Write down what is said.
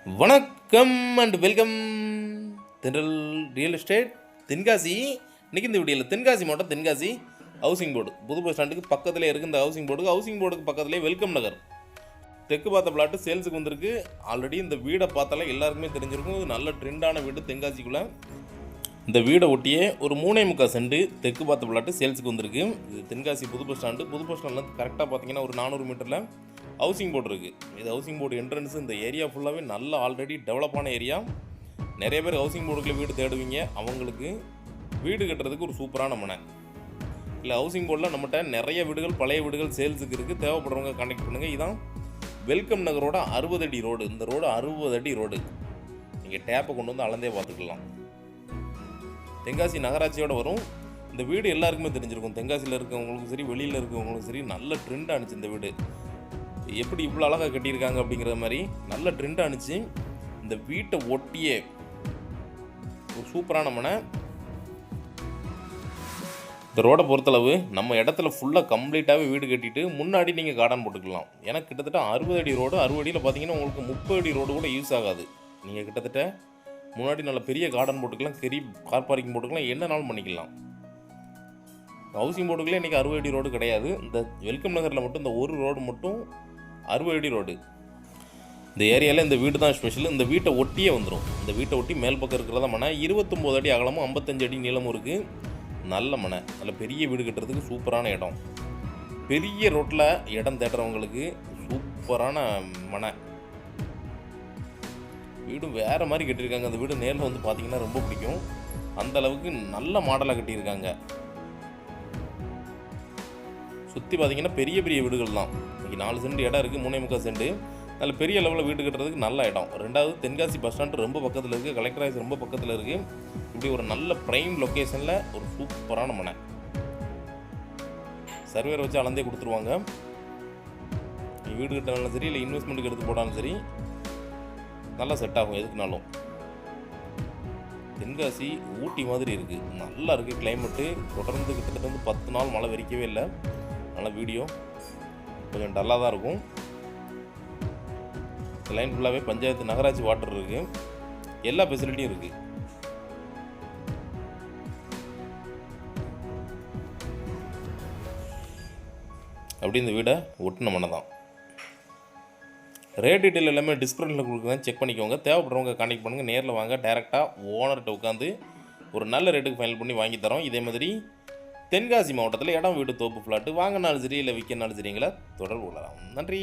வணக்கம் and welcome தென்றல் real estate Tenkasi. இன்றைக்கி இந்த வீடியோவில் தென்காசி மாவட்டம் தென்காசி ஹவுசிங் போர்டு புது பஸ் ஸ்டாண்டுக்கு பக்கத்தில் இருக்குது. இந்த ஹவுசிங் போர்டுக்கு பக்கத்துலேயே வெல்கம் நகர் தெற்கு பார்த்த பிளாட்டு சேல்ஸுக்கு வந்திருக்கு. ஆல்ரெடி இந்த வீடை பார்த்தாலே எல்லாருக்குமே தெரிஞ்சிருக்கும், இது நல்ல ட்ரெண்டான வீடு தென்காசிக்குள்ளே. இந்த வீடை ஒட்டியே ஒரு 3.25 சென்ட் தெற்கு பார்த்த பிளாட்டு சேல்ஸுக்கு வந்திருக்கு. இது தென்காசி புது பஸ் ஸ்டாண்ட்லேருந்து கரெக்டாக பார்த்தீங்கன்னா ஒரு 400 மீட்டரில் ஹவுசிங் போர்டு இருக்குது. இது ஹவுசிங் போர்டு என்ட்ரன்ஸ். இந்த ஏரியா ஃபுல்லாகவே நல்ல ஆல்ரெடி டெவலப்பான ஏரியா. நிறைய பேர் ஹவுசிங் போர்டுக்குள்ளே வீடு தேடுவீங்க. அவங்களுக்கு வீடு கட்டுறதுக்கு ஒரு சூப்பரான மனை. இல்லை ஹவுசிங் போர்டில் நம்மகிட்ட நிறைய வீடுகள், பழைய வீடுகள் சேல்ஸுக்கு இருக்குது. தேவைப்படுறவங்க கான்டாக்ட் பண்ணுங்கள். இதுதான் வெல்கம் நகரோட 60 அடி ரோடு. இந்த ரோடு 60 அடி ரோடு. நீங்கள் டேப்பை கொண்டு வந்து அளந்தே பார்த்துக்கலாம். தென்காசி நகராட்சியோடு வரும். இந்த வீடு எல்லாருக்குமே தெரிஞ்சிருக்கும். தென்காசியில் இருக்கவங்களுக்கும் சரி, வெளியில் இருக்கவங்களுக்கும் சரி, நல்ல ட்ரெண்ட் ஆனிச்சு. இந்த வீடு எப்படி இவ்வளோ அழகாக கட்டியிருக்காங்க அப்படிங்கிற மாதிரி நல்ல ட்ரெண்ட் ஆனிச்சு. இந்த வீட்டை ஒட்டியே ஒரு சூப்பரான மனை. இந்த ரோடை பொறுத்தளவு நம்ம இடத்துல ஃபுல்லாக கம்ப்ளீட்டாகவே வீடு கட்டிட்டு முன்னாடி நீங்கள் கார்டன் போட்டுக்கலாம். ஏன்னா கிட்டத்தட்ட 60 அடி ரோடு. 60 அடியில் பார்த்தீங்கன்னா உங்களுக்கு 30 அடி ரோடு கூட யூஸ் ஆகாது. நீங்கள் கிட்டத்தட்ட முன்னாடி நல்ல பெரிய கார்டன் போட்டுக்கலாம், பெரிய கார் பார்க்கிங் போட்டுக்கலாம், என்னனாலும் பண்ணிக்கலாம். ஹவுசிங் போர்டுக்குள்ளே இன்றைக்கி 60 அடி ரோடு கிடையாது. இந்த வெல்கம் நகரில் மட்டும் இந்த ஒரு ரோடு மட்டும் 60 அடி ரோடு. இந்த ஏரியாவில் இந்த வீடு தான் ஸ்பெஷல். இந்த வீட்டை ஒட்டியே வந்துடும். இந்த வீட்டை ஒட்டி மேல் பக்கம் இருக்கிறதா மனை. 29 அடி அகலமும் 55 அடி நீளமும் இருக்குது. நல்ல மனை. நல்ல பெரிய வீடு கட்டுறதுக்கு சூப்பரான இடம். பெரிய ரோட்டில் இடம் தேடுறவங்களுக்கு சூப்பரான மனை. வீடு வேறு மாதிரி கட்டியிருக்காங்க. அந்த வீடு நேரில் வந்து பார்த்திங்கன்னா ரொம்ப பிடிக்கும். அந்த அளவுக்கு நல்ல மாடலாக கட்டியிருக்காங்க. சுற்றி பார்த்திங்கன்னா பெரிய பெரிய வீடுகள் தான். இன்றைக்கி 4 சென்ட் இடம் இருக்குது, 3.25 சென்ட். நல்ல பெரிய லெவலில் வீடு கட்டுறதுக்கு நல்ல இடம். ரெண்டாவது தென்காசி பஸ் ஸ்டாண்டு ரொம்ப பக்கத்தில் இருக்குது, கலெக்டர் ஆஃபீஸ் ரொம்ப பக்கத்தில் இருக்குது. இப்படி ஒரு நல்ல ப்ரைம் லொக்கேஷனில் ஒரு சூப்பரான மனை. சர்வேரை வச்சு அளந்தே கொடுத்துருவாங்க. வீடு கட்டினாலும் சரி, இல்லை இன்வெஸ்ட்மெண்ட்டுக்கு எடுத்து போட்டாலும் சரி, நல்லா செட் ஆகும் எதுக்குனாலும். தென்காசி ஊட்டி மாதிரி இருக்குது, நல்லா இருக்குது கிளைமேட்டு. தொடர்ந்து கிட்டத்தட்ட வந்து 10 நாள் மழை வெறிக்கவே இல்லை. அதனால் வீடியோ கொஞ்சம் டல்லாக தான் இருக்கும். லைன் ஃபுல்லாகவே பஞ்சாயத்து நகராட்சி வாட்டர் இருக்குது, எல்லா ஃபெசிலிட்டியும் இருக்குது. அப்படி இந்த வீடை ஒட்டின மனை தான். ரேட் டீட்டெயில் எல்லாமே டிஸ்கிரிப்ஷனில் கொடுக்குறேன், செக் பண்ணிக்கோங்க. தேவைப்படுறவங்க கான்டாக்ட் பண்ணுங்கள். நேரில் வாங்க, டேரெக்டாக ஓனர்கிட்ட உட்காந்து ஒரு நல்ல ரேட்டுக்கு ஃபைனல் பண்ணி வாங்கி தரோம். இதே மாதிரி தென்காசி மாவட்டத்தில் இடம், வீடு, தோப்பு, ஃப்ளாட்டு வாங்கினாலும் சரி, இல்லை விற்கனாலும் சரிங்களா தொடர்பு கொள்ளலாம். நன்றி.